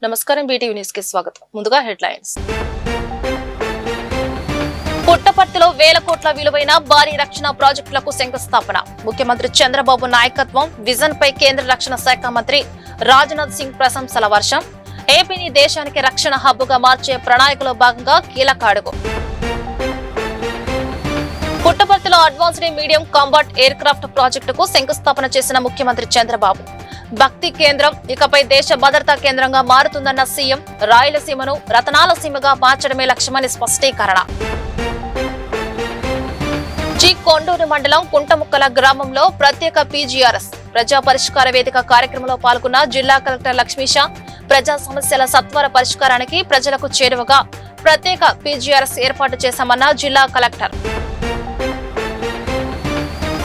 నమస్కారం BTV news కి స్వాగతం. ముందుగా హెడ్లైన్స్. పుట్టపర్తిలో వేల కోట్ల విలువైన భారీ రక్షణ ప్రాజెక్టులకు శంకుస్థాపన. ముఖ్యమంత్రి చంద్రబాబు నాయకత్వం విజన్ పై కేంద్ర రక్షణ శాఖ మంత్రి రాజ్నాథ్ సింగ్ ప్రశంసల వర్షం. ఏపీని దేశానికి రక్షణ హబ్ గా మార్చే ప్రణాళికలో భాగంగా కీలక అడుగు. పుట్టపర్తిలో advanced medium combat aircraft ప్రాజెక్టుకు శంకుస్థాపన చేసిన ముఖ్యమంత్రి చంద్రబాబు. భక్తి కేంద్రం ఇకపై దేశ భద్రతా కేంద్రంగా మారుతుందన్న సీఎం. రాయలసీమను రతనాల సీమగా మార్చడమే లక్ష్యమని స్పష్టీకరణ. జి కొండూరు మండలం కుంటముక్కల గ్రామంలో ప్రత్యేక పీజీఆర్ఎస్ ప్రజా పరిష్కార వేదిక కార్యక్రమంలో పాల్గొన్న జిల్లా కలెక్టర్ లక్ష్మీషా. ప్రజా సమస్యల సత్వర పరిష్కారానికి ప్రజలకు చేరువగా ప్రత్యేక పీజీఆర్ఎస్ ఏర్పాటు చేశామన్న జిల్లా కలెక్టర్.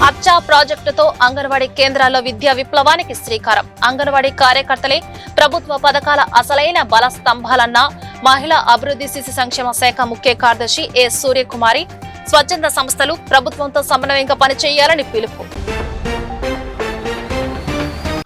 అచ్చా ప్రాజెక్టుతో అంగన్వాడీ కేంద్రాల్లో విద్యా విప్లవానికి శ్రీకారం. అంగన్వాడీ కార్యకర్తలే ప్రభుత్వ పథకాల అసలైన బల స్తంభాలన్న మహిళా అభివృద్ధి శిశు సంక్షేమ శాఖ ముఖ్య కార్యదర్శి ఏ సూర్యకుమారి. స్వచ్ఛంద సంస్థలు ప్రభుత్వంతో సమన్వయంగా పనిచేయాలని పిలుపు.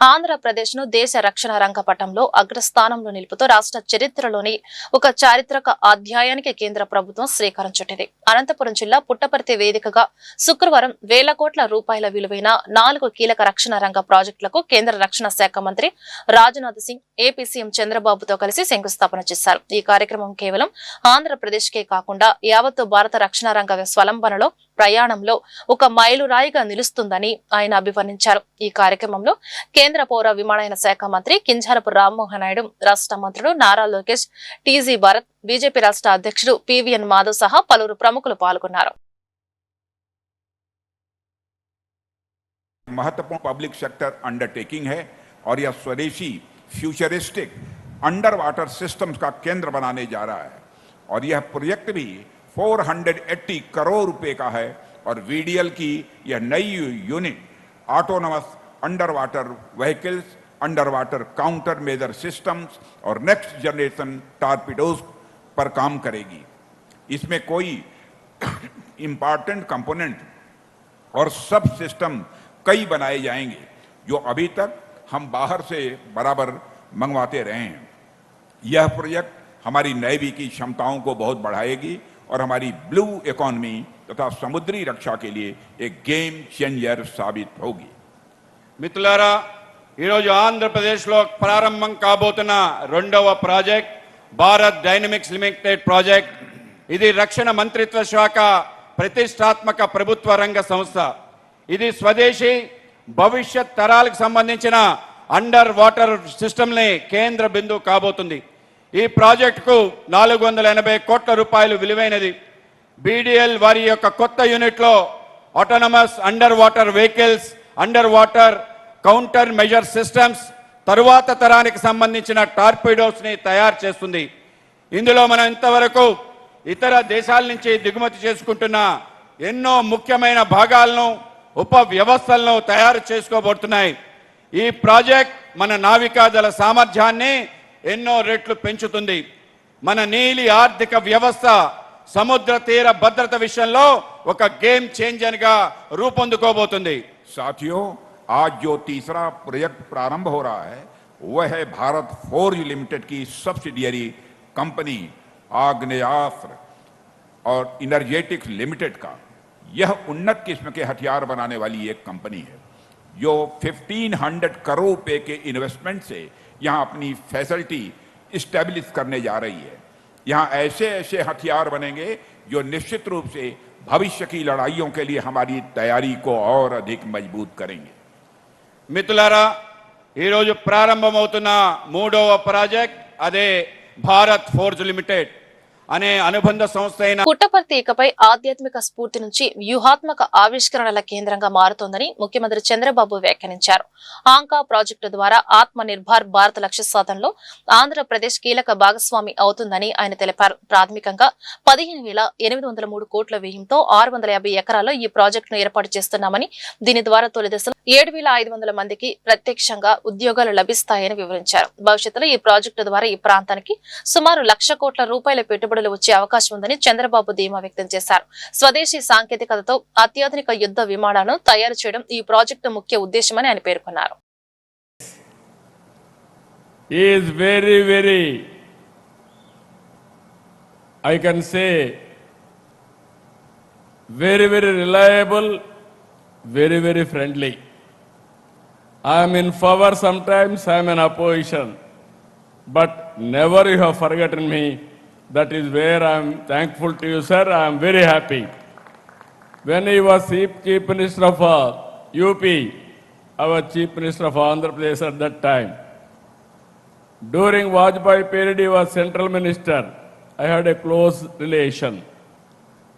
ఆంధ్రప్రదేశ్ ను దేశ రక్షణ రంగ పటంలో అగ్రస్థానంలో నిలుపుతూ రాష్ట్ర చరిత్రలోని ఒక చారిత్రక అధ్యాయానికి కేంద్ర ప్రభుత్వం శ్రీకారం చుట్టింది. అనంతపురం జిల్లా పుట్టపర్తి వేదికగా శుక్రవారం వేల కోట్ల రూపాయల విలువైన 4 కీలక రక్షణ రంగ ప్రాజెక్టులకు కేంద్ర రక్షణ శాఖ మంత్రి రాజ్నాథ్ సింగ్ ఏపీ సీఎం చంద్రబాబుతో కలిసి శంకుస్థాపన చేశారు. ఈ కార్యక్రమం కేవలం ఆంధ్రప్రదేశ్ కే కాకుండా యావత్తు భారత రక్షణ రంగ స్వలంబనలో ప్రయాణంలో ఒక మైలురాయిగా నిలుస్తుందని ఆయన అభివర్ణించారు. ఈ కార్యక్రమంలో కేంద్ర పౌర విమానయాన శాఖ మంత్రి కింజరపు రామ్మోహన్ నాయుడు, రాష్ట్ర మంత్రులు నారా లోకేష్, టీజీ భారత్, బీజేపీ రాష్ట్ర అధ్యక్షుడు పివిఎన్ మాధవ్ సహా పలువురు ప్రముఖులు పాల్గొన్నారు. महत्वपूर्ण पब्लिक सेक्टर अंडरटेकिंग है और यह स्वदेशी फ्यूचरिस्टिक अंडर वाटर सिस्टम्स का केंद्र बनाने जा रहा है और यह प्रोजेक्ट भी 480 करोड़ रुपए का है और वीडीएल की यह नई unit autonomous under water vehicles, under water counter measure systems और नेक्स्ट जनरेशन टॉर्पीडोज पर काम करेगी. इसमें कोई इंपॉर्टेंट कंपोनेंट और सब सिस्टम कई बनाए जाएंगे जो अभी तक हम बाहर से बराबर मंगवाते रहे हैं. यह प्रोजेक्ट हमारी नेवी की क्षमताओं को बहुत बढ़ाएगी और हमारी ब्लू इकोनॉमी तथा समुद्री रक्षा के लिए एक गेम चेंजर साबित होगी. మిత్రులారా, ఈరోజు ఆంధ్రప్రదేశ్లో ప్రారంభం కాబోతున్న 2వ project Bharat dynamics limited project. ఇది రక్షణ మంత్రిత్వ శాఖ ప్రతిష్టాత్మక ప్రభుత్వ రంగ సంస్థ. ఇది స్వదేశీ భవిష్యత్ తరాలకు సంబంధించిన అండర్ వాటర్ సిస్టమ్ని కేంద్ర బిందువు కాబోతుంది. ఈ ప్రాజెక్టుకు 480 కోట్ల రూపాయలు విలువైనది. బీడీఎల్ వారి యొక్క కొత్త యూనిట్లో autonomous under water vehicles, under water counter measure systems, తరువాత తరానికి సంబంధించిన టార్పీడోస్ ని తయారు చేస్తుంది. ఇందులో మనం ఇంతవరకు ఇతర దేశాల నుంచి దిగుమతి చేసుకుంటున్న ఎన్నో ముఖ్యమైన భాగాలను, ఉప వ్యవస్థలను తయారు చేసుకోబోతున్నాయి. ఈ ప్రాజెక్ట్ మన నావికాదళ సామర్థ్యాన్ని ఎన్నో రెట్లు పెంచుతుంది. మన నీలి ఆర్థిక వ్యవస్థ సముద్ర తీర భద్రత విషయంలో ఒక గేమ్ చేంజర్ గా రూపొందుకోబోతుంది. साथियों, आज जो तीसरा प्रोजेक्ट प्रारंभ हो रहा है वह है भारत फोर्ज लिमिटेड की सब्सिडियरी कंपनी आग्नेयास्त्र और इनर्जेटिक्स लिमिटेड का. यह उन्नत किस्म के हथियार बनाने वाली एक कंपनी है जो 1500 करोड़ रुपए के इन्वेस्टमेंट से यहाँ अपनी फैसिलिटी इस्टेब्लिश करने जा रही है. यहाँ ऐसे ऐसे हथियार बनेंगे जो निश्चित रूप से भविष्य की लड़ाइयों के लिए हमारी तैयारी को और अधिक मजबूत करेंगे. మిత్రులారా, ఈరోజు ప్రారంభమవుతున్న 3వ ప్రాజెక్ట్ అదే భారత్ ఫోర్జ్ లిమిటెడ్ అనే అనుబంధ సంస్థ అయిన పుట్టపర్తి ఇకపై ఆధ్యాత్మిక స్ఫూర్తి నుంచి వ్యూహాత్మక ఆవిష్కరణల కేంద్రంగా మారుతోందని ముఖ్యమంత్రి చంద్రబాబు వ్యాఖ్యానించారు. ఆంకా ప్రాజెక్టు ద్వారా ఆత్మ నిర్భర్ భారత్ లక్ష్య సాధనలో ఆంధ్రప్రదేశ్ కీలక భాగస్వామి అవుతుందని ఆయన తెలిపారు. ప్రాథమికంగా 15,803 కోట్ల వ్యయంతో 650 ఎకరాల్లో ఈ ప్రాజెక్టును ఏర్పాటు చేస్తున్నామని, దీని ద్వారా తొలి దశలో 7,500 మందికి ప్రత్యక్షంగా ఉద్యోగాలు లభిస్తాయని వివరించారు. భవిష్యత్తులో ఈ ప్రాజెక్టు ద్వారా ఈ ప్రాంతానికి సుమారు 1,00,000 కోట్ల రూపాయల పెట్టుబడులు వచ్చే అవకాశం ఉందని చంద్రబాబు ధీమా వ్యక్తం చేశారు. స్వదేశీ సాంకేతికతతో అత్యాధునిక యుద్ధ విమానాలను తయారు చేయడం ఈ ప్రాజెక్టు ముఖ్య ఉద్దేశమని ఆయన పేర్కొన్నారు. He is very, very, I can say, very, very reliable, very, very friendly. I am in favor sometimes, I am in opposition. But never you have forgotten me. That is where I am thankful to you, sir. I am very happy. When he was Chief Minister of UP, our Chief Minister of Andhra Pradesh at that time, during Vajpayee period, he was Central Minister. I had a close relation.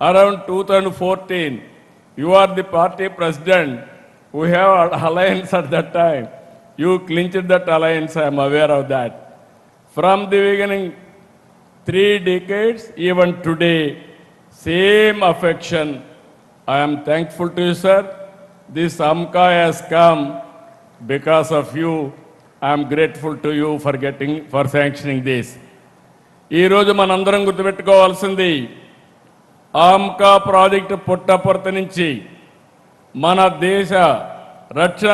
Around 2014, you are the party president. We have an alliance at that time. You clinched that alliance, I am aware of that. From the beginning, 3 decades, even today, same affection. I am thankful to you, sir. This AMCA has come because of you. I am grateful to you for sanctioning this. ఈ రోజు మనందరం గుర్తుపెట్టుకోవాల్సింది AMCA project Puttaparthi నుంచి మన దేశ రక్షణ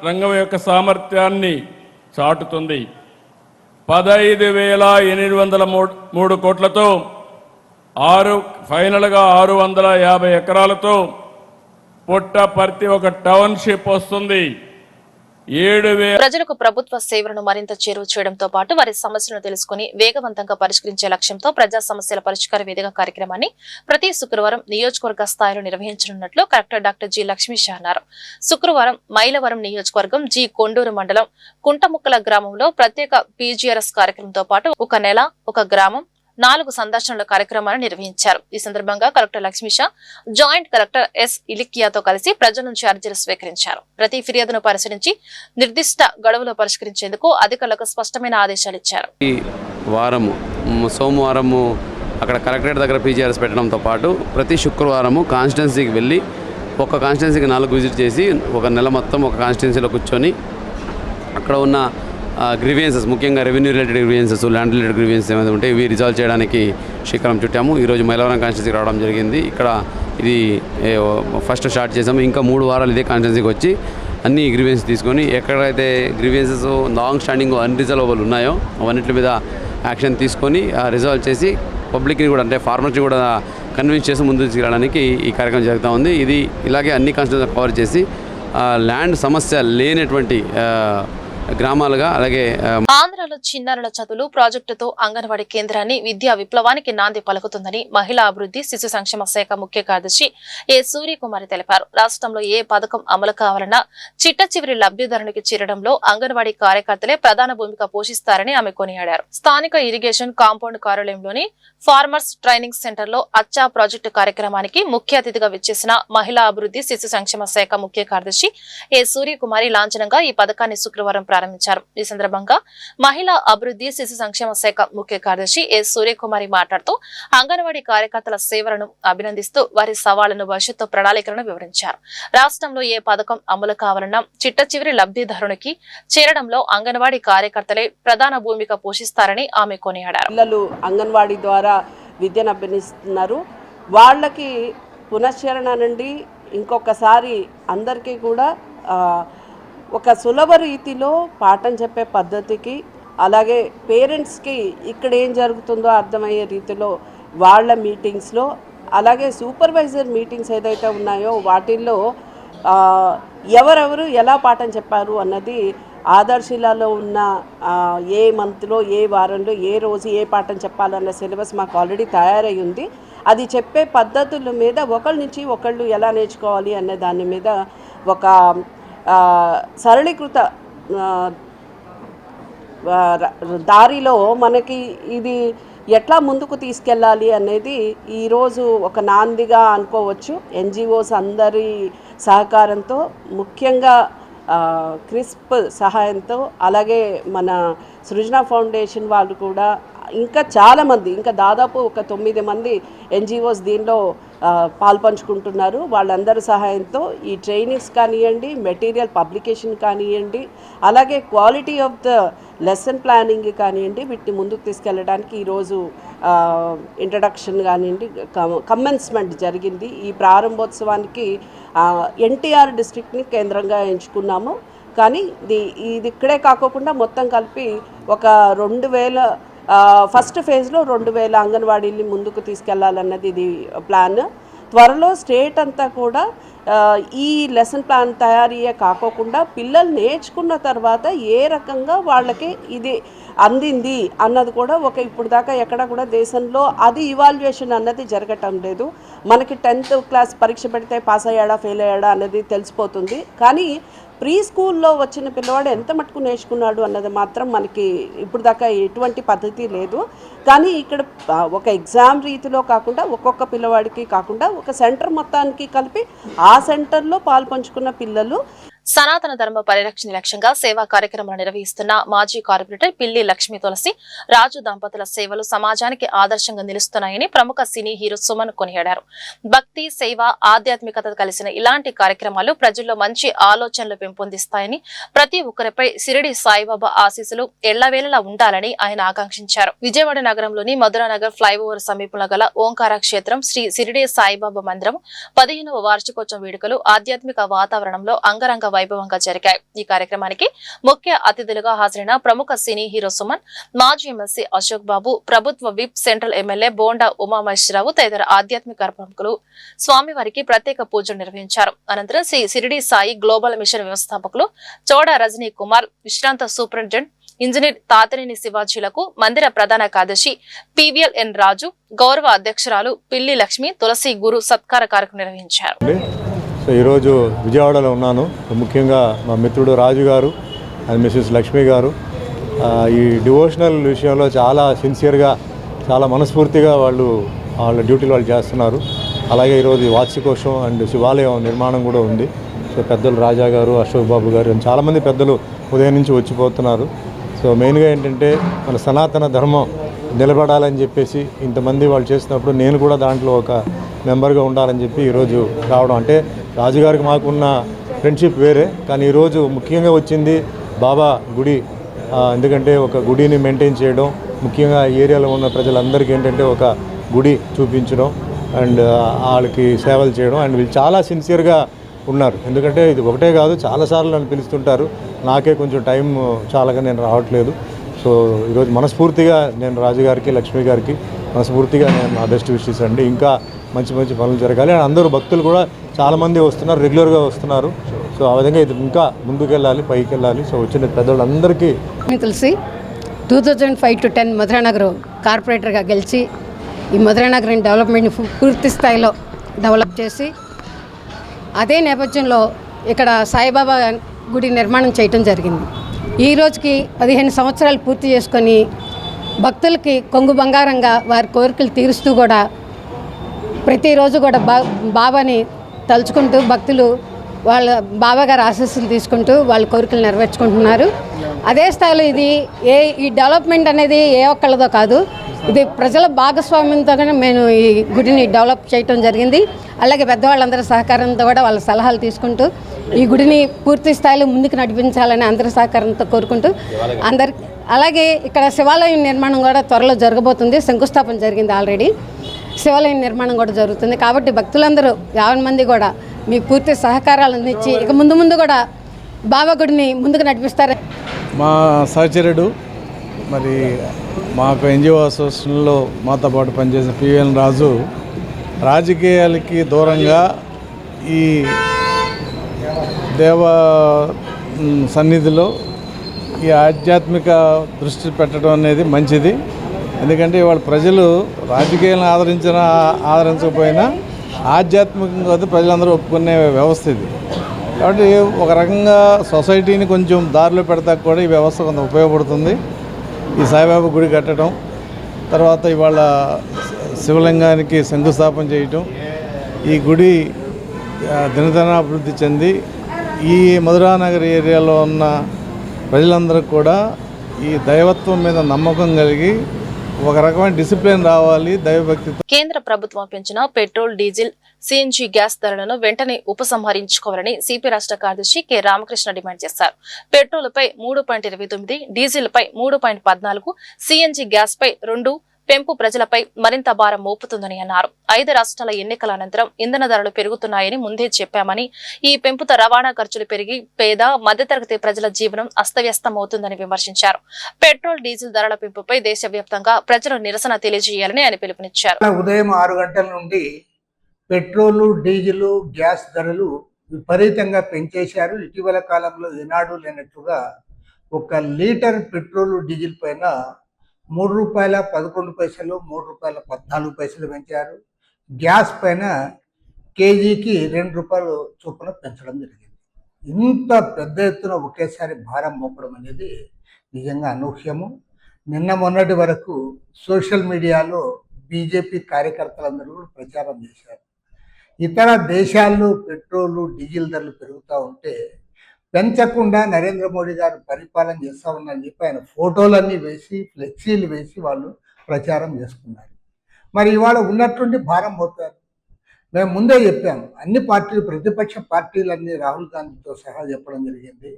రంగం యొక్క సామర్థ్యాన్ని చాటుతుంది. 15,803 కోట్లతో ఫైనల్గా 650 ఎకరాలతో పుట్టపర్తి ఒక టౌన్షిప్ వస్తుంది. 7,000 ప్రజలకు ప్రభుత్వ సేవలను మరింత చేరువ చేయడంతో పాటు వారి సమస్యలను తెలుసుకుని వేగవంతంగా పరిష్కరించే లక్ష్యంతో ప్రజా సమస్యల పరిష్కార వేదిక కార్యక్రమాన్ని ప్రతి శుక్రవారం నియోజకవర్గ స్థాయిలో నిర్వహించనున్నట్లు కలెక్టర్ డాక్టర్ జి లక్ష్మీష అన్నారు. శుక్రవారం మైలవరం నియోజకవర్గం జి కొండూరు మండలం కుంటముక్కల గ్రామంలో ప్రత్యేక పీజీఆర్ఎస్ కార్యక్రమంతో పాటు ఒక నెల ఒక గ్రామం 4 సందర్శనల కార్యక్రమాన్ని నిర్వహించారు. ఈ సందర్భంగా collector Lakshmisha joint collector S ఇలికియాతో కలిసి ప్రజల నుంచి అర్జీలు స్వీకరించారు. ప్రతి ఫిర్యాదును పరిశీలించి నిర్దిష్ట గడువులో పరిష్కరించేందుకు అధికారులకు స్పష్టమైన ఆదేశాలు ఇచ్చారు. ఈ వారము సోమవారము అక్కడ కలెక్టరేట్ దగ్గర పీజీఆర్ఎస్ పెట్టడంతో పాటు ప్రతి శుక్రవారము కాన్స్టిట్యున్సీకి వెళ్ళి ఒక కాన్స్టిట్యున్సీకి 4 విజిట్ చేసి ఒక నెల మొత్తం ఒక కాన్స్టిట్యున్సీలో కూర్చొని అక్కడ ఉన్న గ్రీవియన్సెస్, ముఖ్యంగా revenue related grievances, land related grievances ఏమైనా ఉంటే ఇవి రిజాల్వ్ చేయడానికి శ్రీకారం చుట్టాము. ఈరోజు మైలవరం కాన్స్టిట్యున్సీకి రావడం జరిగింది. ఇక్కడ ఇది ఫస్ట్ స్టార్ట్ చేసాము. ఇంకా 3 వారాలు ఇదే కాన్స్టిట్యున్సీకి వచ్చి అన్ని గ్రీవియన్స్ తీసుకొని ఎక్కడైతే గ్రీవియన్సెస్ లాంగ్ స్టాండింగ్ అన్రిజర్వబుల్ ఉన్నాయో అవన్నిటి మీద యాక్షన్ తీసుకొని రిజాల్వ్ చేసి పబ్లిక్ని కూడా అంటే ఫార్మర్స్ని కూడా కన్విన్స్ చేసి ముందుకు తీసుకెళ్ళడానికి ఈ కార్యక్రమం జరుగుతూ ఉంది. ఇది ఇలాగే అన్ని కాన్స్టిట్యున్సీ కవర్ చేసి ల్యాండ్ సమస్య లేనటువంటి గ్రామాలుగా అలాగే ఆంధ్రలో చిన్నారుల చదువులు ప్రాజెక్టుతో అంగన్వాడీ కేంద్రాన్ని విద్యా విప్లవానికి నాంది పలుకుతుందని మహిళా అభివృద్ధి శిశు సంక్షేమ శాఖ ముఖ్య కార్యదర్శి ఏ సూర్యకుమారి తెలిపారు. రాష్ట్రంలో ఏ పథకం అమలు కావాలన్నా చిట్ట చివరి లబ్ధిదారునికి చేరడంలో అంగన్వాడీ కార్యకర్తలే ప్రధాన భూమిక పోషిస్తారని ఆమె కొనియాడారు. స్థానిక ఇరిగేషన్ కాంపౌండ్ కార్యాలయంలోని ఫార్మర్స్ ట్రైనింగ్ సెంటర్ లో అచ్చా ప్రాజెక్టు కార్యక్రమానికి ముఖ్య అతిథిగా విచ్చేసిన మహిళా అభివృద్ధి శిశు సంక్షేమ శాఖ ముఖ్య కార్యదర్శి ఏ సూర్యకుమారి లాంఛనంగా ఈ పథకాన్ని శుక్రవారం ప్రారంభించారు. ఈ సందర్భంగా మహిళా అభివృద్ధి శిశు సంక్షేమ శాఖ ముఖ్య కార్యదర్శి ఏ సూర్యకుమారి మాట్లాడుతూ అంగన్వాడీ కార్యకర్తల సేవలను అభినందిస్తూ వారి సవాళ్లను భవిష్యత్తు ప్రణాళికలను వివరించారు. రాష్ట్రంలో ఏ పథకం అమలు కావాలన్నా చిట్ట చివరి లబ్ధిదారునికి చేరడంలో అంగన్వాడీ కార్యకర్తలే ప్రధాన భూమిక పోషిస్తారని ఆమె కొనియాడారు. పిల్లలు అంగన్వాడీ ద్వారా విద్యను అభ్యసిస్తున్నారు. వాళ్ళకి పునశ్చరణ నుండి ఇంకొకసారి అందరికీ కూడా ఒక సులభ రీతిలో పాఠం చెప్పే పద్ధతికి, అలాగే పేరెంట్స్కి ఇక్కడ ఏం జరుగుతుందో అర్థమయ్యే రీతిలో వాళ్ళ మీటింగ్స్లో, అలాగే సూపర్వైజర్ మీటింగ్స్ ఏదైతే ఉన్నాయో వాటిల్లో ఎవరెవరు ఎలా పాఠం చెప్పారు అన్నది ఆదర్శిలాలో ఉన్న ఏ మంత్లో ఏ వారంలో ఏ రోజు ఏ పాఠం చెప్పాలన్న సిలబస్ మాకు ఆల్రెడీ తయారై ఉంది. అది చెప్పే పద్ధతుల మీద ఒకళ్ళ నుంచి ఒకళ్ళు ఎలా నేర్చుకోవాలి అనే దాని మీద ఒక సరళీకృత దారిలో మనకి ఇది ఎట్లా ముందుకు తీసుకెళ్ళాలి అనేది ఈరోజు ఒక నాందిగా అనుకోవచ్చు. ఎన్జిఓస్ అందరి సహకారంతో, ముఖ్యంగా క్రిస్ప్ సహాయంతో, అలాగే మన సృజన ఫౌండేషన్ వాళ్ళు కూడా, ఇంకా చాలామంది, ఇంకా దాదాపు ఒక 9 మంది ఎన్జిఓస్ దీనిలో పాల్పంచుకుంటున్నారు. వాళ్ళందరి సహాయంతో ఈ ట్రైనింగ్స్ కానివ్వండి, మెటీరియల్ పబ్లికేషన్ కానివ్వండి, అలాగే quality of the lesson planning కానివ్వండి, వీటిని ముందుకు తీసుకెళ్ళడానికి ఈరోజు ఇంట్రడక్షన్ కానివ్వండి, కమెన్స్మెంట్ జరిగింది. ఈ ప్రారంభోత్సవానికి ఎన్టీఆర్ డిస్ట్రిక్ట్ని కేంద్రంగా ఎంచుకున్నాము. కానీ ఇది ఇక్కడే కాకోకుండా మొత్తం కలిపి ఒక 2000 ఫస్ట్ ఫేజ్లో 2000 అంగన్వాడీని ముందుకు తీసుకెళ్లాలన్నది ఇది ప్లాన్. త్వరలో స్టేట్ అంతా కూడా ఈ లెసన్ ప్లాన్ తయారీయే కాకోకుండా పిల్లలు నేర్చుకున్న తర్వాత ఏ రకంగా వాళ్ళకి ఇది అందింది అన్నది కూడా ఇప్పుడు దాకా ఎక్కడ కూడా దేశంలో అది ఇవాల్యుయేషన్ అన్నది జరగటం లేదు. మనకి 10th క్లాస్ పరీక్ష పెడితే పాస్ అయ్యాడా ఫెయిల్ అయ్యాడా అన్నది తెలిసిపోతుంది. కానీ ప్రీ స్కూల్లో వచ్చిన పిల్లవాడు ఎంత మటుకు నేర్చుకున్నాడు అన్నది మాత్రం మనకి ఇప్పుడు దాకా ఎటువంటి పద్ధతి లేదు. కానీ ఇక్కడ ఒక ఎగ్జామ్ రీతిలో కాకుండా ఒక్కొక్క పిల్లవాడికి కాకుండా ఒక సెంటర్ మొత్తానికి కలిపి ఆ సెంటర్లో పాల్పంచుకున్న పిల్లలు సనాతన ధర్మ పరిరక్షణ లక్ష్యంగా సేవా కార్యక్రమాలు నిర్వహిస్తున్న మాజీ కార్పొరేటర్ పిల్లి లక్ష్మీ తులసి రాజు దంపతుల సేవలు సమాజానికి ఆదర్శంగా నిలుస్తున్నాయని ప్రముఖ సినీ హీరో సుమన్ కొనియాడారు. భక్తి, సేవ, ఆధ్యాత్మికత కలిసిన ఇలాంటి కార్యక్రమాలు ప్రజల్లో మంచి ఆలోచనలు పెంపొందిస్తాయని, ప్రతి ఒక్కరిపై షిరిడి సాయిబాబా ఆశీస్సులు ఎళ్లవేళలా ఉండాలని ఆయన ఆకాంక్షించారు. విజయవాడ నగరంలోని మధురానగర్ ఫ్లైఓవర్ సమీపంలో గల ఓంకార క్షేత్రం శ్రీ షిరిడి సాయిబాబా మందిరం 15వ వార్షికోత్సవం వేడుకలు ఆధ్యాత్మిక వాతావరణంలో అంగరంగ వైభవంగా జరిగాయి. ఈ కార్యక్రమానికి ముఖ్య అతిథులుగా హాజరైన ప్రముఖ సినీ హీరో సుమన్, మాజీ ఎమ్మెల్సీ అశోక్ బాబు, ప్రభుత్వ whip, central MLA Bonda Umamaheswararao తదితర ఆధ్యాత్మిక ప్రముఖులు స్వామివారికి ప్రత్యేక పూజలు నిర్వహించారు. అనంతరం శ్రీ షిరిడి సాయి గ్లోబల్ మిషన్ వ్యవస్థాపకులు చోడ రజనీ కుమార్, విశ్రాంత సూపరింటెండెంట్ ఇంజనీర్ తాతనేని శివాజీలకు మందిర ప్రధాన కార్యదర్శి పివిఎల్ ఎన్ రాజు, గౌరవ అధ్యక్షురాలు పిల్లి లక్ష్మి తులసి గురు సత్కార కార్యక్రమం నిర్వహించారు. సో ఈరోజు విజయవాడలో ఉన్నాను. ముఖ్యంగా మా మిత్రుడు రాజు గారు అండ్ మిసెస్ లక్ష్మి గారు ఈ డివోషనల్ విషయంలో చాలా సిన్సియర్గా, చాలా మనస్ఫూర్తిగా వాళ్ళ డ్యూటీలు వాళ్ళు చేస్తున్నారు. అలాగే ఈరోజు వార్షికోత్సవం అండ్ శివాలయం నిర్మాణం కూడా ఉంది. సో పెద్దలు రాజా గారు, అశోక్ బాబు గారు, చాలామంది పెద్దలు ఉదయం నుంచి వచ్చిపోతున్నారు. సో మెయిన్గా ఏంటంటే మన సనాతన ధర్మం నిలబడాలని చెప్పేసి ఇంతమంది వాళ్ళు చేసినప్పుడు నేను కూడా దాంట్లో ఒక మెంబర్గా ఉండాలని చెప్పి ఈరోజు రావడం. అంటే రాజుగారికి మాకున్న ఫ్రెండ్షిప్ వేరే, కానీ ఈరోజు ముఖ్యంగా వచ్చింది బాబా గుడి. ఎందుకంటే ఒక గుడిని మెయింటైన్ చేయడం, ముఖ్యంగా ఏరియాలో ఉన్న ప్రజలందరికీ ఏంటంటే ఒక గుడి చూపించడం అండ్ వాళ్ళకి సేవలు చేయడం. అండ్ వీళ్ళు చాలా సిన్సియర్గా ఉన్నారు. ఎందుకంటే ఇది ఒకటే కాదు, చాలాసార్లు నన్ను పిలుస్తుంటారు. నాకే కొంచెం టైం చాలాగా నేను రావట్లేదు. సో ఈరోజు మనస్ఫూర్తిగా నేను రాజుగారికి, లక్ష్మి గారికి మనస్ఫూర్తిగా నేను నా బెస్ట్ విషెస్ అండి. ఇంకా మంచి మంచి పనులు జరగాలి. అండ్ అందరూ భక్తులు కూడా చాలామంది వస్తున్నారు, రెగ్యులర్గా వస్తున్నారు. సో ఆ విధంగా ఇది ఇంకా ముందుకెళ్ళాలి, పైకి వెళ్ళాలి. సో వచ్చిన పెద్దవాళ్ళందరికీ తెలిసి 2005 to 10 మధురానగర్ కార్పొరేటర్గా గెలిచి ఈ మధురానగరం డెవలప్మెంట్ని పూర్తి స్థాయిలో డెవలప్ చేసి అదే నేపథ్యంలో ఇక్కడ సాయిబాబా గుడి నిర్మాణం చేయటం జరిగింది. ఈ రోజుకి 15 సంవత్సరాలు పూర్తి చేసుకొని భక్తులకి కొంగు బంగారంగా వారి కోరికలు తీరుస్తూ కూడా ప్రతిరోజు కూడా బాబాని తలుచుకుంటూ భక్తులు వాళ్ళ బాబాగారి ఆశీస్సులు తీసుకుంటూ వాళ్ళ కోరికలు నెరవేర్చుకుంటున్నారు. అదే స్థాయిలో ఈ డెవలప్మెంట్ అనేది ఏ ఒక్కళ్ళదో కాదు, ఇది ప్రజల భాగస్వామ్యంతోనే మేము ఈ గుడిని డెవలప్ చేయటం జరిగింది. అలాగే పెద్దవాళ్ళందరి సహకారంతో కూడా వాళ్ళ సలహాలు తీసుకుంటూ ఈ గుడిని పూర్తి స్థాయిలో ముందుకు నడిపించాలని అందరి సహకారంతో కోరుకుంటూ అలాగే ఇక్కడ శివాలయం నిర్మాణం కూడా త్వరలో జరగబోతుంది. శంకుస్థాపన జరిగింది ఆల్రెడీ. శివాలయం నిర్మాణం కూడా జరుగుతుంది. కాబట్టి భక్తులందరూ 50 మంది కూడా మీ పూర్తి సహకారాలు అందించి ఇక ముందు కూడా బాబా గుడిని ముందుకు నడిపిస్తారు. మా సహచరుడు మరి మాకు ఎన్జిఓ అసోసియేషన్లో మాతో పాటు పనిచేసిన పివిఎన్ రాజు రాజకీయాలకి దూరంగా ఈ దేవ సన్నిధిలో ఈ ఆధ్యాత్మిక దృష్టి పెట్టడం అనేది మంచిది. ఎందుకంటే ఇవాళ ప్రజలు రాజకీయాలను ఆదరించకపోయినా ఆధ్యాత్మికంగా ప్రజలందరూ ఒప్పుకునే వ్యవస్థ ఇది. కాబట్టి ఒక రకంగా సొసైటీని కొంచెం దారిలో పెడతా కూడా ఈ వ్యవస్థ కొంత ఉపయోగపడుతుంది. ఈ సాయిబాబా గుడి కట్టడం, తర్వాత ఇవాళ శివలింగానికి శంకుస్థాపన చేయటం, ఈ గుడి దినదినాభివృద్ధి చెంది ఈ మధురానగర్ ఏరియాలో ఉన్న ప్రజలందరికీ కూడా ఈ దైవత్వం మీద నమ్మకం కలిగి ఒక రకమైన డిసిప్లిన్ రావాలి, దైవభక్తితో. కేంద్ర ప్రభుత్వం పెంచిన పెట్రోల్, డీజిల్, సిఎన్జి గ్యాస్ ధరలను వెంటనే ఉపసంహరించుకోవాలని సిపి రాష్ట్ర కార్యదర్శి కె రామకృష్ణ డిమాండ్ చేశారు. పెట్రోల్ పై 3.29, డీజిల్ పై 3.14, సిఎన్జి గ్యాస్ పై 2, పెంపు ప్రజలపై మరింత భారం మోపుతుందని అన్నారు. 5 రాష్ట్రాల ఎన్నికల అనంతరం ఇంధన ధరలు పెరుగుతున్నాయని ముందే చెప్పామని, ఈ పెంపుతో రవాణా ఖర్చులు పెరిగి పేద మధ్యతరగతి ప్రజల జీవనం అస్తవ్యస్తమవుతుందని విమర్శించారు. పెట్రోల్, డీజిల్ ధరల పెంపుపై దేశవ్యాప్తంగా ప్రజలు నిరసన తెలియజేయాలని ఆయన పిలుపునిచ్చారు. ఉదయం 6 గంటల నుండి పెట్రోలు, డీజిల్, గ్యాస్ ధరలు విపరీతంగా పెంచేశారు. ఇటీవల కాలంలో ఏనాడు లేనట్టుగా 1 లీటర్ పెట్రోలు, డీజిల్ పైన ₹3.11, ₹3.14 పెంచారు. గ్యాస్ పైన కేజీకి ₹2 చొప్పున పెంచడం జరిగింది. ఇంత పెద్ద ఎత్తున ఒకేసారి భారం మోపడం అనేది నిజంగా అనూహ్యము. నిన్న మొన్నటి వరకు సోషల్ మీడియాలో బీజేపీ కార్యకర్తలందరూ కూడా ప్రచారం చేశారు. ఇతర దేశాల్లో పెట్రోలు, డీజిల్ ధరలు పెరుగుతూ ఉంటే పెంచకుండా నరేంద్ర మోడీ గారు పరిపాలన చేస్తూ ఉన్నారని చెప్పి ఆయన ఫోటోలన్నీ వేసి, ఫ్లెక్సీలు వేసి వాళ్ళు ప్రచారం చేసుకున్నారు. మరి ఇవాళ ఉన్నట్టుండి భారం మోపారు. మేము ముందే చెప్పాము, అన్ని పార్టీలు, ప్రతిపక్ష పార్టీలన్నీ రాహుల్ గాంధీతో సహా చెప్పడం జరిగింది.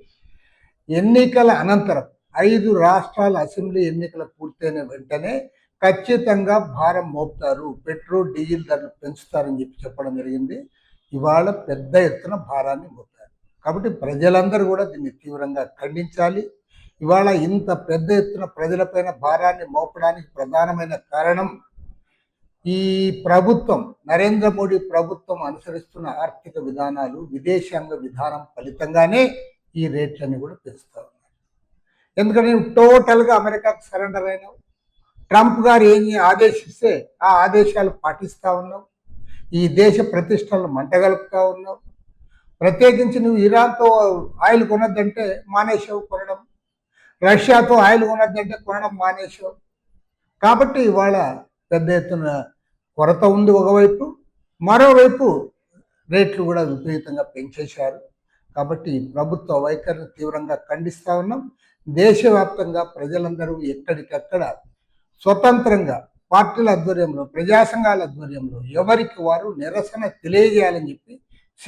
ఎన్నికల అనంతరం 5 రాష్ట్రాల అసెంబ్లీ ఎన్నికలు పూర్తయిన వెంటనే ఖచ్చితంగా భారం మోపుతారు, పెట్రోల్, డీజిల్ ధరలు పెంచుతారని చెప్పడం జరిగింది. ఇవాళ పెద్ద ఎత్తున భారాన్ని మోపారు. కాబట్టి ప్రజలందరూ కూడా దీన్ని తీవ్రంగా ఖండించాలి. ఇవాళ ఇంత పెద్ద ఎత్తున ప్రజలపైన భారాన్ని మోపడానికి ప్రధానమైన కారణం ఈ ప్రభుత్వం, నరేంద్ర మోడీ ప్రభుత్వం అనుసరిస్తున్న ఆర్థిక విధానాలు, విదేశాంగ విధానం ఫలితంగానే ఈ రేట్లన్నీ కూడా పెంచుతా ఉన్నారు. ఎందుకంటే టోటల్గా అమెరికాకు సరెండర్ అయినావు. ట్రంప్ గారు ఏమి ఆదేశిస్తే ఆ ఆదేశాలు పాటిస్తూ ఉన్నావు. ఈ దేశ ప్రతిష్టలను మంటగలుపుతా ఉన్నావు. ప్రత్యేకించి నువ్వు ఇరాన్తో ఆయిల్ కొనొద్దంటే మానేసావు కొనడం, రష్యాతో ఆయిల్ కొనొద్దంటే కొనడం మానేసావు. కాబట్టి ఇవాళ పెద్ద ఎత్తున కొరత ఉంది ఒకవైపు, మరోవైపు రేట్లు కూడా విపరీతంగా పెంచేశారు. కాబట్టి ప్రభుత్వ వైఖరిని తీవ్రంగా ఖండిస్తూ ఉన్నాం. దేశవ్యాప్తంగా ప్రజలందరూ ఎక్కడికక్కడ స్వతంత్రంగా పార్టీల ఆధ్వర్యంలో, ప్రజా సంఘాల ఆధ్వర్యంలో ఎవరికి వారు నిరసన తెలియజేయాలని చెప్పి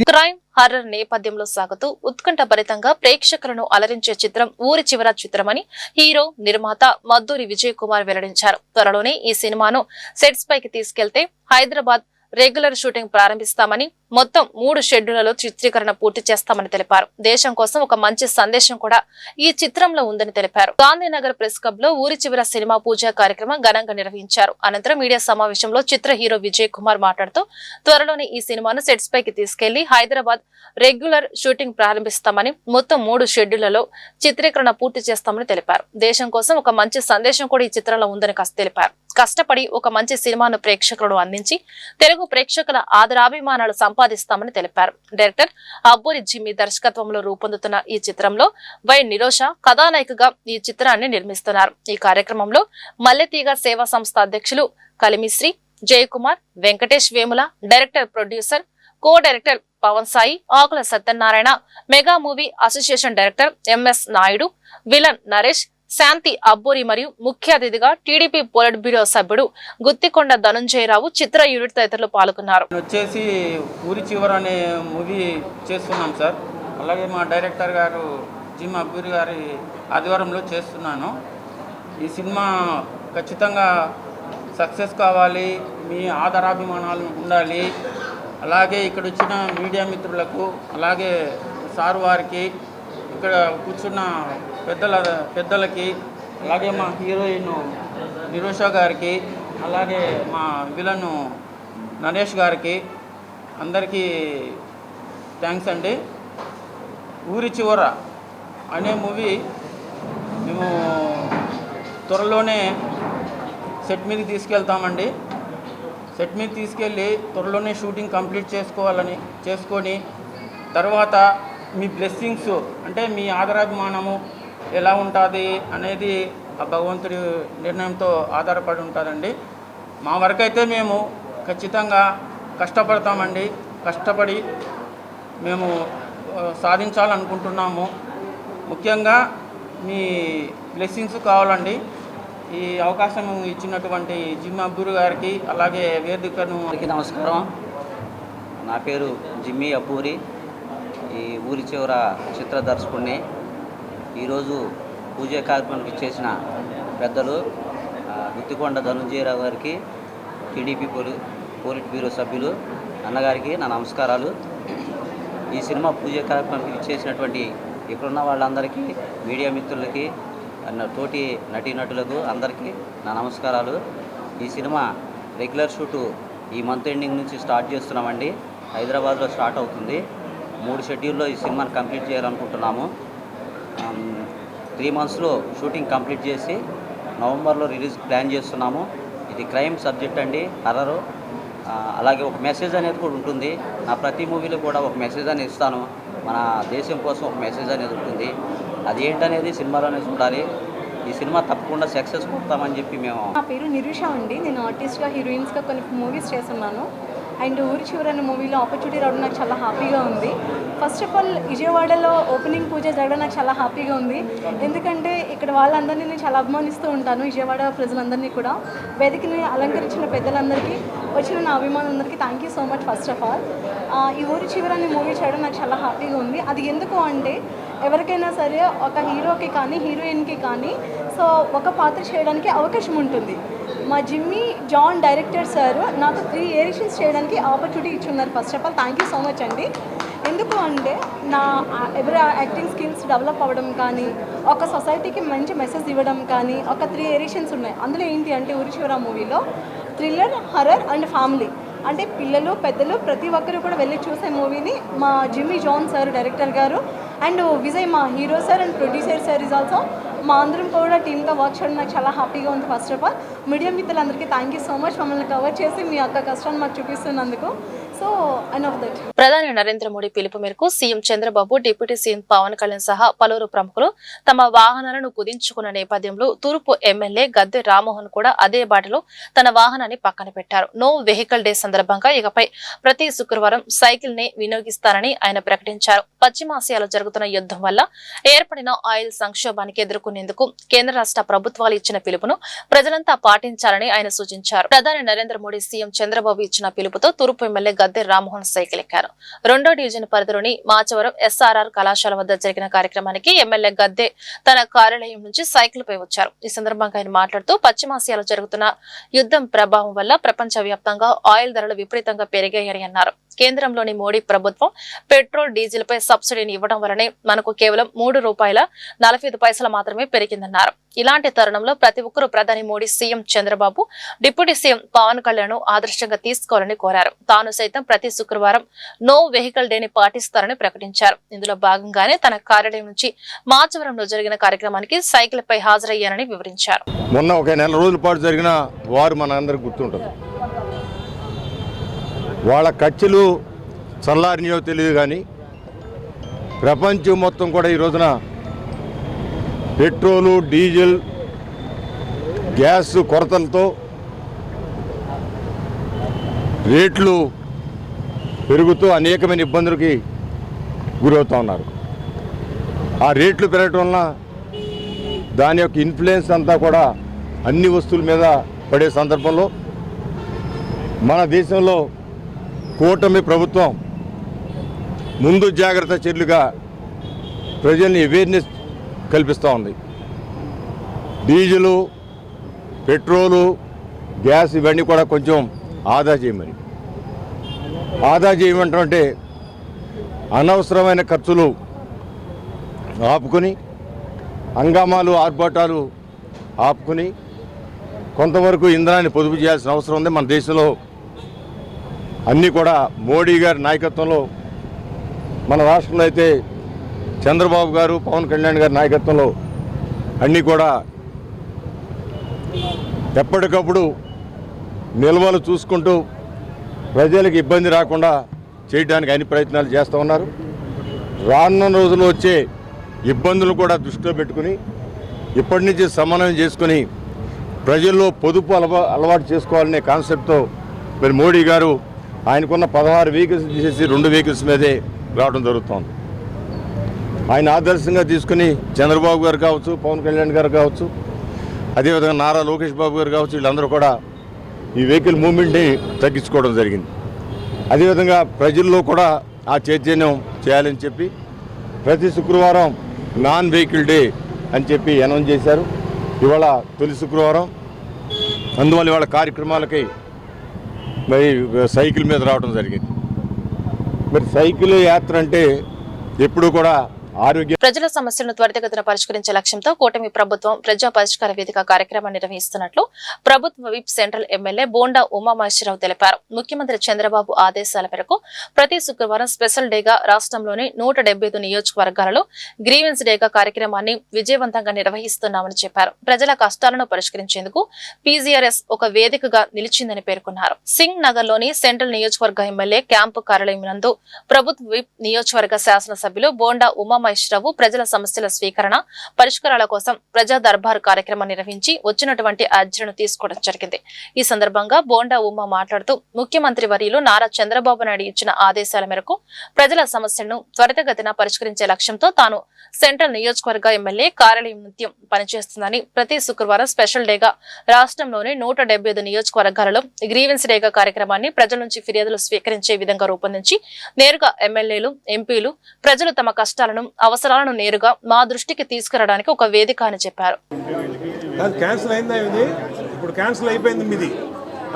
క్రైమ్ హర్రర్ నేపథ్యంలో సాగుతూ ఉత్కంఠభరితంగా ప్రేక్షకులను అలరించే చిత్రం ఊరి చివర చిత్రమని హీరో, నిర్మాత మద్దూరి విజయ్ కుమార్ వెల్లడించారు. త్వరలోనే ఈ సినిమాను సెట్స్ పైకి తీసుకెళ్తే హైదరాబాద్ రెగ్యులర్ షూటింగ్ ప్రారంభిస్తామని, మొత్తం 3 షెడ్యూళ్లలో చిత్రీకరణ పూర్తి చేస్తామని తెలిపారు. దేశం కోసం ఒక మంచి సందేశం కూడా ఈ చిత్రంలో ఉందని తెలిపారు. గాంధీనగర్ ప్రెస్ క్లబ్ లో ఊరి చివర సినిమా పూజా కార్యక్రమం ఘనంగా నిర్వహించారు. అనంతరం మీడియా సమావేశంలో చిత్ర హీరో విజయ్ కుమార్ మాట్లాడుతూ త్వరలోనే ఈ సినిమాను సెట్స్ పైకి తీసుకెళ్లి హైదరాబాద్ రెగ్యులర్ షూటింగ్ ప్రారంభిస్తామని, మొత్తం 3 షెడ్యూళ్లలో చిత్రీకరణ పూర్తి చేస్తామని తెలిపారు. దేశం కోసం ఒక మంచి సందేశం కూడా ఈ చిత్రంలో ఉందని తెలిపారు. కష్టపడి ఒక మంచి సినిమాను ప్రేక్షకులను అందించి తెలుగు ప్రేక్షకుల ఆదరాభిమానాలు సంపాదిస్తామని తెలిపారు. డైరెక్టర్ అబ్బూరి జిమ్మి దర్శకత్వంలో రూపొందుతున్న ఈ చిత్రంలో వై నిరోష కథానాయికగా ఈ చిత్రాన్ని నిర్మిస్తున్నారు. ఈ కార్యక్రమంలో మల్లెతీగ సేవా సంస్థ అధ్యక్షులు Kalimisri Jayakumar, Venkatesh Vemula, director, producer, co director Pavan Sai, Akula Satyanarayana, mega movie association director MS Naidu, villain Naresh, Shanti Abburi మరియు ముఖ్య అతిథిగా టీడీపీ పొలిట్ బ్యూరో సభ్యుడు గుత్తికొండ ధనుంజయరావు, చిత్ర యూనిట్ తదితరులు పాల్గొన్నారు. వచ్చేసి ఊరి చివర అనే మూవీ చేస్తున్నాం సార్. అలాగే మా డైరెక్టర్ గారు జిమ్ అబ్బూరి గారి ఆదివారంలో చేస్తున్నాను. ఈ సినిమా ఖచ్చితంగా సక్సెస్ కావాలి, మీ ఆదరాభిమానాలు ఉండాలి. అలాగే ఇక్కడ వచ్చిన మీడియా మిత్రులకు, అలాగే సార్ వారికి, ఇక్కడ కూర్చున్న పెద్దలకి, అలాగే మా హీరోయిన్ నిరోష గారికి, అలాగే మా విలన్ నరేష్ గారికి అందరికీ థ్యాంక్స్ అండి. ఊరి చివర అనే మూవీ మేము త్వరలోనే సెట్ మీదకి తీసుకెళ్తామండి. సెట్ మీద తీసుకెళ్ళి త్వరలోనే షూటింగ్ కంప్లీట్ చేసుకొని తర్వాత మీ బ్లెస్సింగ్స్ అంటే మీ ఆదరాభిమానము ఎలా ఉంటుంది అనేది ఆ భగవంతుడి నిర్ణయంతో ఆధారపడి ఉంటుందండి. మా వరకైతే మేము ఖచ్చితంగా కష్టపడతామండి. కష్టపడి మేము సాధించాలనుకుంటున్నాము. ముఖ్యంగా మీ బ్లెస్సింగ్స్ కావాలండి. ఈ అవకాశం ఇచ్చినటువంటి జిమ్ అబ్బూరి గారికి, అలాగే వేదికను. నమస్కారం. నా పేరు జిమ్మి అబ్బూరి, ఈ ఊరి చివర చిత్ర దర్శకుడిని. ఈరోజు పూజ కార్యక్రమానికి చేసిన పెద్దలు గుత్తికొండ ధనుంజయరావు గారికి, టీడీపీ పోలిట్ బ్యూరో సభ్యులు అన్నగారికి నా నమస్కారాలు. ఈ సినిమా పూజ కార్యక్రమానికి ఇచ్చేసినటువంటి ఇక్కడున్న వాళ్ళందరికీ, మీడియా మిత్రులకి, తోటి నటీనటులకు అందరికీ నా నమస్కారాలు. ఈ సినిమా రెగ్యులర్ షూటు ఈ మంత్ ఎండింగ్ నుంచి స్టార్ట్ చేస్తున్నామండి. హైదరాబాద్లో స్టార్ట్ అవుతుంది. 3 షెడ్యూల్లో ఈ సినిమాని కంప్లీట్ చేయాలనుకుంటున్నాము. 3 మంత్స్లో షూటింగ్ కంప్లీట్ చేసి నవంబర్లో రిలీజ్ ప్లాన్ చేస్తున్నాము. ఇది క్రైమ్ సబ్జెక్ట్ అండి, హర్రరు. అలాగే ఒక మెసేజ్ అనేది కూడా ఉంటుంది. నా ప్రతి మూవీలో కూడా ఒక మెసేజ్ అనేది ఇస్తాను. మన దేశం కోసం ఒక మెసేజ్ అనేది ఉంటుంది. అది ఏంటనేది సినిమాలోనే చూడాలి. ఈ సినిమా తప్పకుండా సక్సెస్ కొడతామని చెప్పి మేము. నా పేరు నిరుష అండి. నేను ఆర్టిస్ట్గా, హీరోయిన్స్గా కొన్ని మూవీస్ చేస్తున్నాను. అండ్ ఊరి చివరి అనే మూవీలో ఆపర్చునిటీ రావడం నాకు చాలా హ్యాపీగా ఉంది. ఫస్ట్ ఆఫ్ ఆల్ విజయవాడలో ఓపెనింగ్ పూజ జరగడం నాకు చాలా హ్యాపీగా ఉంది. ఎందుకంటే ఇక్కడ వాళ్ళందరినీ నేను చాలా అభిమానిస్తూ ఉంటాను, విజయవాడ ప్రజలందరినీ కూడా. వేదికని అలంకరించిన పెద్దలందరికీ, వచ్చిన నా అభిమానులందరికీ thank you so much. First of all ఈ ఊరి చివరి అనే మూవీ చేయడం నాకు చాలా హ్యాపీగా ఉంది. అది ఎందుకు అంటే ఎవరికైనా సరే ఒక హీరోకి కానీ హీరోయిన్కి కానీ సో ఒక పాత్ర చేయడానికి అవకాశం ఉంటుంది. మా జిమ్మీ జాన్ డైరెక్టర్ సార్ నాకు 3 ఎడిషన్స్ చేయడానికి ఆపర్చునిటీ ఇచ్చున్నారు. First of all thank you so much అండి. ఎందుకు అంటే నా ఎవరి యాక్టింగ్ స్కిల్స్ డెవలప్ అవ్వడం కానీ, ఒక సొసైటీకి మంచి మెసేజ్ ఇవ్వడం కానీ, ఒక 3 ఎడిషన్స్ ఉన్నాయి. అందులో ఏంటి అంటే ఊరి చివర మూవీలో థ్రిల్లర్, హర్రర్ అండ్ ఫ్యామిలీ, అంటే పిల్లలు పెద్దలు ప్రతి ఒక్కరు కూడా వెళ్ళి చూసే మూవీని మా జిమ్మీ జాన్ సార్ డైరెక్టర్ గారు అండ్ విజయ్ మా hero sir and producer sir is also మా అందరం కూడా టీమ్గా వర్క్ చేయడం నాకు చాలా హ్యాపీగా ఉంది. ఫస్ట్ ఆఫ్ ఆల్ మీడియా మిత్రులందరికీ థ్యాంక్ యూ సో మచ్, మమ్మల్ని కవర్ చేసి మీ యొక్క కష్టాన్ని మాకు చూపిస్తున్నందుకు. So I know that. ప్రధాని నరేంద్ర మోడీ పిలుపు మేరకు CM Chandrababu, deputy CM Pawan Kalyan సహా పలువురు ప్రముఖులు తమ వాహనాలను కుదించుకున్న నేపథ్యంలో తూర్పు ఎమ్మెల్యే గద్దె రామ్మోహన్ కూడా అదే బాటలో తన వాహనాన్ని పక్కన పెట్టారు. నో వెహికల్ డే సందర్భంగా ఇకపై ప్రతి శుక్రవారం సైకిల్ ని వినియోగిస్తారని ఆయన ప్రకటించారు. పశ్చిమాసియాలో జరుగుతున్న యుద్ధం వల్ల ఏర్పడిన ఆయిల్ సంక్షోభానికి ఎదుర్కొనేందుకు కేంద్ర రాష్ట్ర ప్రభుత్వాలు ఇచ్చిన పిలుపును ప్రజలంతా పాటించాలని ఆయన సూచించారు. ప్రధాని నరేంద్ర మోడీ సీఎం చంద్రబాబు ఇచ్చిన పిలుపుతో తూర్పు ఎమ్మెల్యే గద్దె రామ్మోహన్ సైకిల్ ఎక్కారు. 2వ డివిజన్ పరిధిలోని మాచవరం ఎస్ఆర్ఆర్ కళాశాల వద్ద జరిగిన కార్యక్రమానికి ఎమ్మెల్యే గద్దె తన కార్యాలయం నుంచి సైకిల్ పై వచ్చారు. ఈ సందర్భంగా ఆయన మాట్లాడుతూ పశ్చిమాసియాలో జరుగుతున్న యుద్ధం ప్రభావం వల్ల ప్రపంచ వ్యాప్తంగా ఆయిల్ ధరలు విపరీతంగా పెరిగాయని అన్నారు. కేంద్రంలోని మోడీ ప్రభుత్వం పెట్రోల్, డీజిల్ పై సబ్సిడీని ఇవ్వడం వల్లనే మనకు కేవలం ₹3.45 మాత్రమే పెరిగిందన్నారు. ఇలాంటి తరుణంలో ప్రతి ఒక్కరూ ప్రధాని Modi, CM Chandrababu, deputy CM Pawan Kalyan ఆదర్శంగా తీసుకోవాలని కోరారు. తాను సైతం ప్రతి శుక్రవారం నో వెహికల్ డేని పాటిస్తారని ప్రకటించారు. ఇందులో భాగంగానే తన కార్యాలయం నుంచి మాచవరంలో జరిగిన కార్యక్రమానికి సైకిల్ పై హాజరయ్యానని వివరించారు. మొన్న ఒక నెల రోజుల పాటు జరిగిన వారు మన అందరికి గుర్తుంటుంది. వాళ్ళ ఖర్చులు చల్లారినయో తెలియదు కానీ ప్రపంచం మొత్తం కూడా ఈ రోజున పెట్రోలు, డీజిల్, గ్యాస్ కొరతలతో రేట్లు పెరుగుతూ అనేకమైన ఇబ్బందులకి గురవుతూ ఉన్నారు. ఆ రేట్లు పెరగటం వలన దాని యొక్క ఇన్ఫ్లుయెన్స్ అంతా కూడా అన్ని వస్తువుల మీద పడే సందర్భంలో మన దేశంలో కూటమి ప్రభుత్వం ముందు జాగ్రత్త చర్యలుగా ప్రజల్ని అవేర్నెస్ కల్పిస్తూ ఉంది. డీజిలు, పెట్రోలు, గ్యాస్ ఇవన్నీ కూడా కొంచెం ఆదా చేయమని. ఆదా చేయమంటే అనవసరమైన ఖర్చులు ఆపుకొని, హంగామాలు, ఆర్భాటాలు ఆపుకొని కొంతవరకు ఇంధనాన్ని పొదుపు చేయాల్సిన అవసరం ఉంది. మన దేశంలో అన్నీ కూడా మోడీ గారి నాయకత్వంలో, మన రాష్ట్రంలో అయితే చంద్రబాబు గారు, పవన్ కళ్యాణ్ గారి నాయకత్వంలో అన్నీ కూడా ఎప్పటికప్పుడు నిల్వలు చూసుకుంటూ ప్రజలకు ఇబ్బంది రాకుండా చేయడానికి అన్ని ప్రయత్నాలు చేస్తూ ఉన్నారు. రానున్న రోజుల్లో వచ్చే ఇబ్బందులు కూడా దృష్టిలో పెట్టుకుని ఇప్పటి నుంచి సమన్వయం చేసుకుని ప్రజల్లో పొదుపు అలవాటు చేసుకోవాలనే కాన్సెప్ట్తో మరి మోడీ గారు ఆయనకున్న 16 వెహికల్స్ తీసేసి 2 వెహికల్స్ మీదే రావడం జరుగుతోంది. ఆయన ఆదర్శంగా తీసుకుని చంద్రబాబు గారు కావచ్చు, పవన్ కళ్యాణ్ గారు కావచ్చు, అదేవిధంగా నారా లోకేష్ బాబు గారు కావచ్చు, వీళ్ళందరూ కూడా ఈ వెహికల్ మూవ్మెంట్ని తగ్గించుకోవడం జరిగింది. అదేవిధంగా ప్రజల్లో కూడా ఆ చైతన్యం చేయాలని చెప్పి ప్రతి శుక్రవారం నాన్ వెహికల్ డే అని చెప్పి అనౌన్స్ చేశారు. ఇవాళ తొలి శుక్రవారం అందువల్ల వాళ్ళ కార్యక్రమాలకి మరి సైకిల్ మీద రావడం జరిగింది. మరి సైకిల్ యాత్ర అంటే ఎప్పుడు కూడా ఆరోగ్య ప్రజల సమస్యలను త్వరితగతిన పరిష్కరించే లక్ష్యంతో కూటమి ప్రభుత్వం ప్రజా పరిష్కార వేదిక కార్యక్రమాన్ని నిర్వహిస్తున్నట్లు ప్రభుత్వ whip central MLA Bonda Umamaheswararao తెలిపారు. ముఖ్యమంత్రి చంద్రబాబు ఆదేశాల మేరకు ప్రతి శుక్రవారం స్పెషల్ డేగా రాష్ట్రంలోని 175 నియోజకవర్గాలలో గ్రీవెన్స్ డేగా కార్యక్రమాన్ని విజయవంతంగా నిర్వహిస్తున్నామని చెప్పారు. ప్రజల కష్టాలను పరిష్కరించేందుకు పీజీఆర్ఎస్ ఒక వేదికగా నిలిచిందని పేర్కొన్నారు. సింగ్ నగర్ లోని సెంట్రల్ నియోజకవర్గ ఎమ్మెల్యే క్యాంపు కార్యాలయం నందు ప్రభుత్వ విప్ నియోజకవర్గ శాసనసభ్యులు బోండా ఉమామహేశ్వరరావు ప్రజల సమస్యల స్వీకరణ పరిష్కారాల కోసం ప్రజా దర్బార్ కార్యక్రమం నిర్వహించి వచ్చినటువంటి అర్జీలను తీసుకోవడం జరిగింది. ఈ సందర్భంగా బోండా ఉమా మాట్లాడుతూ ముఖ్యమంత్రి వర్యులు నారా చంద్రబాబు నాయుడు ఇచ్చిన ఆదేశాల మేరకు ప్రజల సమస్యలను త్వరితగతిన పరిష్కరించే లక్ష్యంతో తాను సెంట్రల్ నియోజకవర్గ ఎమ్మెల్యే కార్యాలయం నిత్యం పనిచేస్తుందని ప్రతి శుక్రవారం స్పెషల్ డేగా రాష్ట్రంలోని 175 నియోజకవర్గాలలో గ్రీవెన్స్ డేగా కార్యక్రమాన్ని ప్రజల నుంచి ఫిర్యాదులు స్వీకరించే విధంగా రూపొందించి నేరుగా ఎమ్మెల్యేలు ఎంపీలు ప్రజలు తమ కష్టాలను అవసరాలను నేరుగా మా దృష్టికి తీసుకురావడానికి ఒక వేదిక అని చెప్పారు. క్యాన్సిల్ అయిందా? ఇది ఇప్పుడు క్యాన్సిల్ అయిపోయింది మీది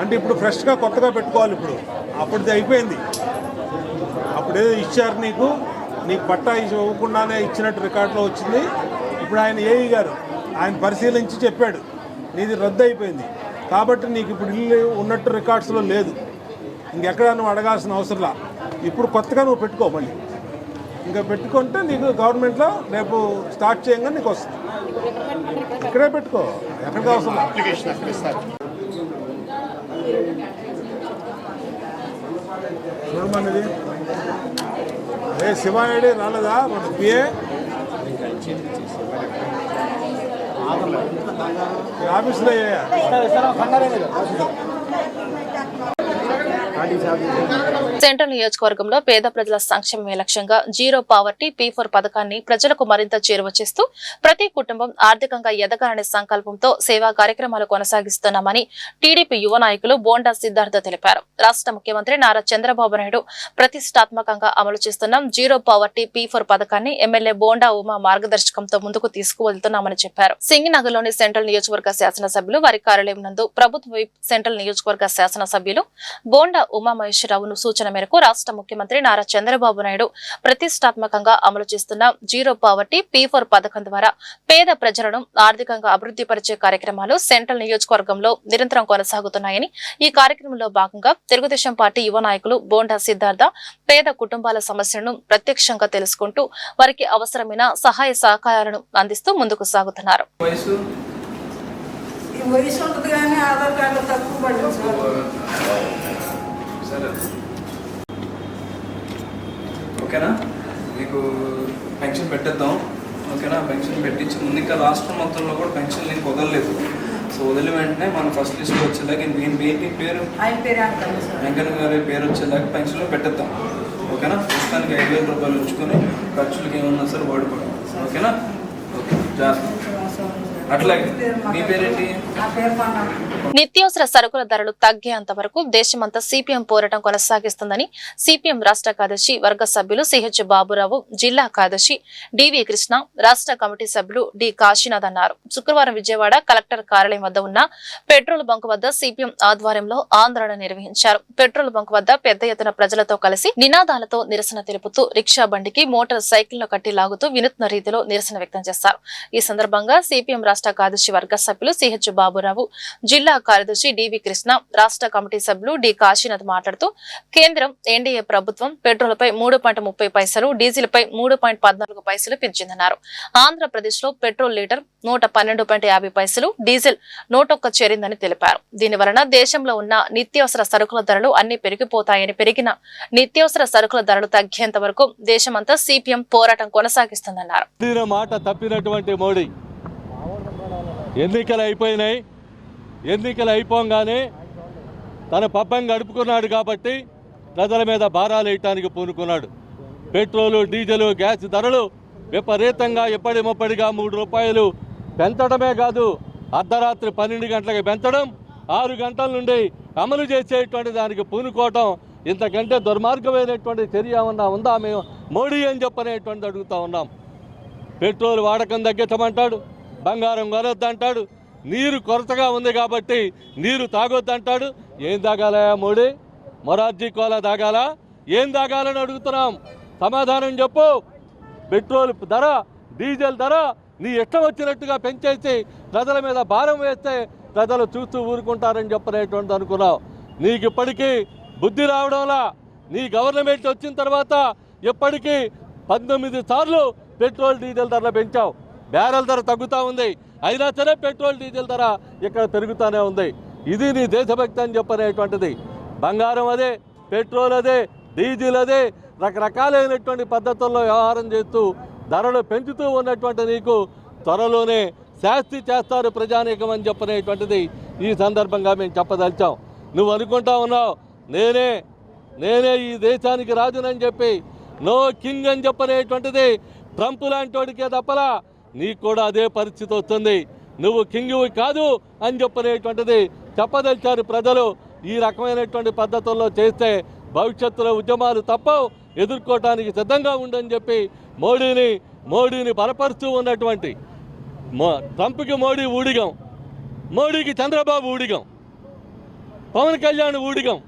అంటే ఇప్పుడు ఫ్రెష్గా కొత్తగా పెట్టుకోవాలి. ఇప్పుడు అప్పుడుది అయిపోయింది. అప్పుడేదో ఇచ్చారు నీకు పట్టా ఇవ్వకుండానే ఇచ్చినట్టు రికార్డులో వచ్చింది. ఇప్పుడు ఆయన ఏఈ గారు ఆయన పరిశీలించి చెప్పాడు నీది రద్దు అయిపోయింది కాబట్టి నీకు ఇప్పుడు ఇల్లు ఉన్నట్టు రికార్డ్స్లో లేదు. ఇంకెక్కడ నువ్వు అడగాల్సిన అవసరంలా. ఇప్పుడు కొత్తగా నువ్వు పెట్టుకో. మళ్ళీ ఇంకా పెట్టుకుంటే నీకు గవర్నమెంట్లో రేపు స్టార్ట్ చేయంగా నీకు వస్తుంది. ఇక్కడే పెట్టుకో, ఎక్కడికి అవసరం. చూడమన్నది శివాయుడి రాలేదా మన పిఏ ఆఫీసులో సెంట్రల్ నియోజకవర్గంలో పేద ప్రజల సంక్షేమమే లక్ష్యంగా జీరో పావర్టీ P4 పథకాన్ని ప్రజలకు మరింత చేరువ చేస్తూ ప్రతి కుటుంబం ఆర్థికంగా ఎదగాలనే సంకల్పంతో సేవా కార్యక్రమాలు కొనసాగిస్తున్నామని టీడీపీ యువ నాయకులు బోండా సిద్ధార్థ తెలిపారు. రాష్ట్ర ముఖ్యమంత్రి నారా చంద్రబాబు నాయుడు ప్రతిష్టాత్మకంగా అమలు చేస్తున్న జీరో పావర్టీ P4 పథకాన్ని ఎమ్మెల్యే బోండా ఉమా మార్గదర్శకంతో ముందుకు తీసుకువెళ్తున్నామని చెప్పారు. సింగినగర్లోని సెంట్రల్ నియోజకవర్గ శాసనసభ్యులు వారి కార్యాలయం నందు ప్రభుత్వ విప్ సెంట్రల్ నియోజకవర్గ శాసనసభ్యులు బోండా ఉమామహేశ్వరరావును సూచన మేరకు రాష్ట్ర ముఖ్యమంత్రి నారా చంద్రబాబు నాయుడు ప్రతిష్టాత్మకంగా అమలు చేస్తున్న జీరో పావర్టీ P4 పథకం ద్వారా పేద ప్రజలను ఆర్థికంగా అభివృద్ధి పరిచే కార్యక్రమాలు సెంట్రల్ నియోజకవర్గంలో నిరంతరం కొనసాగుతున్నాయని ఈ కార్యక్రమంలో భాగంగా తెలుగుదేశం పార్టీ యువ నాయకులు బోండా సిద్ధార్థ పేద కుటుంబాల సమస్యలను ప్రత్యక్షంగా తెలుసుకుంటూ వారికి అవసరమైన సహాయ సహకారాలను అందిస్తూ ముందుకు సాగుతున్నారు. ఓకేనా, మీకు పెన్షన్ పెట్టేద్దాం. ఓకేనా, పెన్షన్ పెట్టించి ముందు ఇంకా రాష్ట్రం మొత్తంలో కూడా పెన్షన్ లింక్ వదలలేదు. సో వదిలి వెంటనే మన ఫస్ట్ లిస్ట్ వచ్చేలాగా ఏంటి పేరు వెంకన్న గారి పేరు వచ్చేలాగా పెన్షన్లో పెట్టేద్దాం. ఓకేనా, ప్రస్తుతానికి 5,000 రూపాయలు ఉంచుకొని ఖర్చులకి ఏమన్నా సరే వాడుకోండి. ఓకేనా, ఓకే చేస్తాం. అట్లాగే మీ పేరేంటి? నిత్యావసర సరుకుల ధరలు తగ్గేంత వరకు దేశమంతా సిపిఎం పోరాటం కొనసాగిస్తుందని సిపిఎం రాష్ట్ర కార్యదర్శి వర్గ సభ్యులు సిహెచ్ బాబురావు, జిల్లా కార్యదర్శి డివి కృష్ణ, రాష్ట్ర కమిటీ సభ్యులు డి కాశీనాథ్ అన్నారు. శుక్రవారం విజయవాడ కలెక్టర్ కార్యాలయం వద్ద ఉన్న పెట్రోల్ బంక్ వద్ద సిపిఎం ఆధ్వర్యంలో ఆందోళన నిర్వహించారు. పెట్రోల్ బంక్ వద్ద పెద్ద ఎత్తున ప్రజలతో కలిసి నినాదాలతో నిరసన తెలుపుతూ రిక్షా బండికి మోటార్ సైకిల్ కట్టి లాగుతూ వినూత్న రీతిలో నిరసన వ్యక్తం చేశారు. ఈ సందర్భంగా సిపిఎం రాష్ట్ర కార్యదర్శి వర్గ సభ్యులు సిహెచ్ బాబురావు, జిల్లా కార్యదర్శి డివి కృష్ణ, రాష్ట్ర కమిటీ సభ్యులు డి కాశీనాథ్ మాట్లాడుతూ కేంద్రం ఎన్డీఏ ప్రభుత్వం పెట్రోల్పై 3.30 పైసలు, డీజిల్ పై 3.14 పైసలు పెంచిందన్నారు. ఆంధ్రప్రదేశ్ లో పెట్రోల్ లీటర్ 112.50 పైసలు, డీజిల్ 101 చేరిందని తెలిపారు. దీని వలన దేశంలో ఉన్న నిత్యావసర సరుకుల ధరలు అన్ని పెరిగిపోతాయని, పెరిగిన నిత్యావసర సరుకుల ధరలు తగ్గేంత వరకు దేశమంతా సిపిఎం పోరాటం కొనసాగిస్తుందన్నారు. మాట తప్పినటువంటి మోడీ ఎన్నికలు అయిపోయినాయి. ఎన్నికలు అయిపోగానే తన పబ్బం గడుపుకున్నాడు కాబట్టి ప్రజల మీద భారాలు వేయటానికి పూనుకున్నాడు. పెట్రోలు, డీజిల్, గ్యాస్ ధరలు విపరీతంగా ఎప్పటిమప్పటిగా 3 రూపాయలు పెంచడమే కాదు, అర్ధరాత్రి 12 గంటలకు పెంచడం, 6 గంటల నుండి అమలు చేసేటువంటి దానికి పూనుకోవటం, ఇంతకంటే దుర్మార్గమైనటువంటి చర్య ఏమన్నా ఉందా మేము మోడీ అని చెప్పనేటువంటిది అడుగుతూ ఉన్నాం. పెట్రోల్ వాడకం తగ్గించమంటాడు, బంగారం కొనొద్దంటాడు, నీరు కొరతగా ఉంది కాబట్టి నీరు తాగొద్దంటాడు. ఏం తాగాలా మోడీ? మొరార్జీ కోలా తాగాలా? ఏం తాగాలని అడుగుతున్నాం, సమాధానం చెప్పు. పెట్రోల్ ధర, డీజిల్ ధర నీ ఇష్టం వచ్చినట్టుగా పెంచేసి ప్రజల మీద భారం వేస్తే ప్రజలు చూస్తూ ఊరుకుంటారని చెప్పనేటువంటి అనుకున్నావు. నీకు ఇప్పటికీ బుద్ధి రావడంలా. నీ గవర్నమెంట్ వచ్చిన తర్వాత ఇప్పటికీ 19 సార్లు పెట్రోల్ డీజిల్ ధరలు పెంచావు. బ్యారెల్ ధర తగ్గుతూ ఉంది, అయినా సరే పెట్రోల్ డీజిల్ ధర ఇక్కడ పెరుగుతూనే ఉంది. ఇది నీ దేశభక్తి అని చెప్పనేటువంటిది. బంగారం అదే, పెట్రోల్ అదే, డీజిల్ అదే, రకరకాలైనటువంటి పద్ధతుల్లో వ్యవహారం చేస్తూ ధరలు పెంచుతూ ఉన్నటువంటి నీకు త్వరలోనే శాస్తి చేస్తారు ప్రజానీకం అని చెప్పనేటువంటిది ఈ సందర్భంగా మేము చెప్పదలిచాం. నువ్వు అనుకుంటా ఉన్నావు నేనే ఈ దేశానికి రాజునని చెప్పి. నో కింగ్ అని చెప్పనేటువంటిది ట్రంప్ లాంటి వాడికే తప్పలా నీకు కూడా అదే పరిస్థితి వస్తుంది. నువ్వు కింగ్ కాదు అని చెప్పనేటువంటిది చెప్పదలిచారు ప్రజలు. ఈ రకమైనటువంటి పద్ధతుల్లో చేస్తే భవిష్యత్తులో ఉద్యమాలు తప్పవు, ఎదుర్కోవటానికి సిద్ధంగా ఉండని చెప్పి మోడీని బలపరుస్తూ ఉన్నటువంటి ట్రంప్కి మోడీ ఊడిగం, మోడీకి చంద్రబాబు ఊడిగం, పవన్ కళ్యాణ్ ఊడిగం.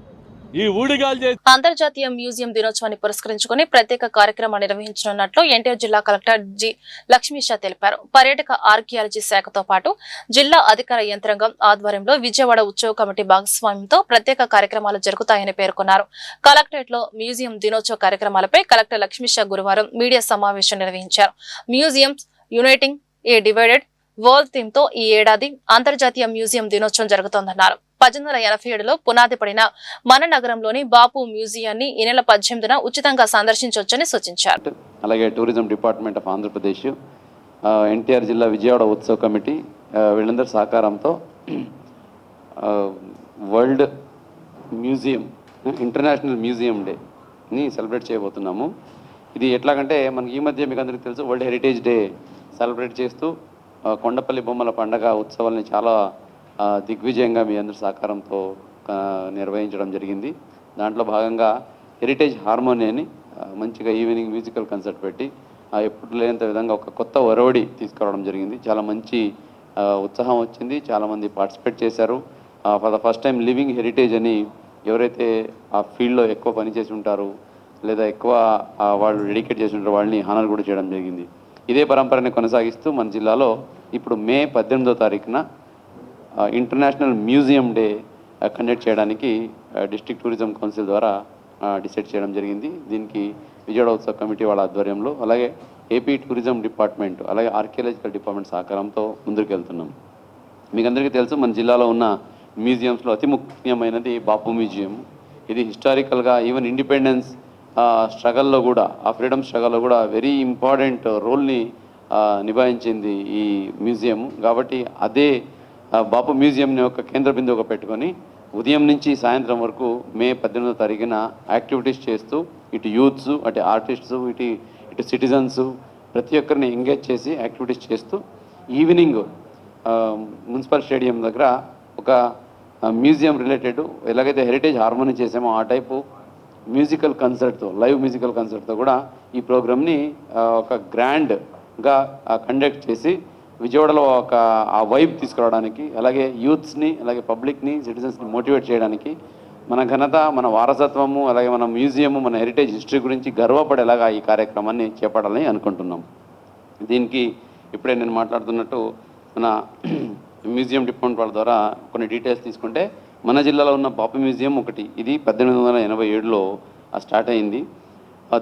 ఈ ఊడిగాలు చేసి అంతర్జాతీయ మ్యూజియం దినోత్సవాన్ని పురస్కరించుకుని ప్రత్యేక కార్యక్రమాన్ని నిర్వహించనున్నట్లు ఎన్టీఆర్ జిల్లా కలెక్టర్ జి లక్ష్మీషా తెలిపారు. పర్యాటక ఆర్కియాలజీ శాఖతో పాటు జిల్లా అధికార యంత్రాంగం ఆధ్వర్యంలో విజయవాడ ఉత్సవ కమిటీ భాగస్వామ్యంతో ప్రత్యేక కార్యక్రమాలు జరుగుతాయని పేర్కొన్నారు. కలెక్టరేట్ లో మ్యూజియం దినోత్సవ కార్యక్రమాలపై కలెక్టర్ లక్ష్మీషా గురువారం మీడియా సమావేశం నిర్వహించారు. మ్యూజియంస్ యునైటింగ్ ఏ డివైడెడ్ వరల్డ్ థీమ్ తో ఈ ఏడాది అంతర్జాతీయ మ్యూజియం దినోత్సవం జరుగుతోందన్నారు. 1887లో పునాది పడిన మన నగరంలోని బాపు మ్యూజియాన్ని ఈ నెల 18న ఉచితంగా సందర్శించవచ్చని సూచించారు. అలాగే tourism department of Andhra Pradesh, NTR జిల్లా విజయవాడ ఉత్సవ కమిటీ వీళ్ళందరి సహకారంతో వరల్డ్ మ్యూజియం ఇంటర్నేషనల్ మ్యూజియం డేని సెలబ్రేట్ చేయబోతున్నాము. ఇది ఎట్లాగంటే మనకి ఈ మధ్య మీకు అందరికీ తెలుసు వరల్డ్ హెరిటేజ్ డే సెలబ్రేట్ చేస్తూ కొండపల్లి బొమ్మల పండగ ఉత్సవాలని చాలా దిగ్విజయంగా మీ అందరి సహకారంతో నిర్వహించడం జరిగింది. దాంట్లో భాగంగా హెరిటేజ్ హార్మోనీ అని మంచిగా ఈవినింగ్ మ్యూజికల్ కన్సర్ట్ పెట్టి ఎప్పుడు లేనంత విధంగా ఒక కొత్త ఒరవడి తీసుకురావడం జరిగింది. చాలా మంచి ఉత్సాహం వచ్చింది, చాలామంది పార్టిసిపేట్ చేశారు. For the first time living heritage అని ఎవరైతే ఆ ఫీల్డ్లో ఎక్కువ పనిచేసి ఉంటారు లేదా ఎక్కువ వాళ్ళు డెడికేట్ చేసి ఉంటారో వాళ్ళని హానర్ కూడా చేయడం జరిగింది. ఇదే పరంపరని కొనసాగిస్తూ మన జిల్లాలో ఇప్పుడు మే 18వ తారీఖున ఇంటర్నేషనల్ మ్యూజియం డే కండక్ట్ చేయడానికి డిస్ట్రిక్ట్ టూరిజం కౌన్సిల్ ద్వారా డిసైడ్ చేయడం జరిగింది. దీనికి విజయవాడ ఉత్సవ కమిటీ వాళ్ళ ఆధ్వర్యంలో అలాగే ఏపీ టూరిజం డిపార్ట్మెంట్ అలాగే ఆర్కియాలజికల్ డిపార్ట్మెంట్ సహకారంతో ముందుకు వెళ్తున్నాం. మీకు అందరికీ తెలుసు మన జిల్లాలో ఉన్న మ్యూజియంస్లో అతి ముఖ్యమైనది బాపు మ్యూజియం. ఇది హిస్టారికల్గా ఈవెన్ ఇండిపెండెన్స్ స్ట్రగల్లో కూడా ఆ ఫ్రీడమ్ స్ట్రగల్లో కూడా వెరీ ఇంపార్టెంట్ రోల్ని నిభాయించింది ఈ మ్యూజియం. కాబట్టి అదే బాపు మ్యూజియంని ఒక కేంద్ర బిందువుగా పెట్టుకొని ఉదయం నుంచి సాయంత్రం వరకు మే 18వ తారీఖున యాక్టివిటీస్ చేస్తూ ఇటు యూత్స్ అటు ఆర్టిస్ట్స్ ఇటు సిటిజన్స్ ప్రతి ఒక్కరిని ఎంగేజ్ చేసి యాక్టివిటీస్ చేస్తూ ఈవినింగ్ మున్సిపల్ స్టేడియం దగ్గర ఒక మ్యూజియం రిలేటెడ్ ఎలాగైతే హెరిటేజ్ హార్మోనీ చేసామో ఆ టైపు మ్యూజికల్ కన్సర్ట్తో లైవ్ మ్యూజికల్ కన్సర్ట్తో కూడా ఈ ప్రోగ్రామ్ని ఒక గ్రాండ్గా కండక్ట్ చేసి విజయవాడలో ఒక ఆ వైబ్ తీసుకురావడానికి అలాగే యూత్స్ని అలాగే పబ్లిక్ని సిటిజన్స్ని మోటివేట్ చేయడానికి మన ఘనత మన వారసత్వము అలాగే మన మ్యూజియము మన హెరిటేజ్ హిస్టరీ గురించి గర్వపడేలాగా ఈ కార్యక్రమాన్ని చేపట్టాలని అనుకుంటున్నాం. దీనికి ఇప్పుడే నేను మాట్లాడుతున్నట్టు మన మ్యూజియం డిపార్ట్మెంట్ వాళ్ళ ద్వారా కొన్ని డీటెయిల్స్ తీసుకుంటే మన జిల్లాలో ఉన్న బాపు మ్యూజియం ఒకటి, ఇది 1887లో స్టార్ట్ అయింది.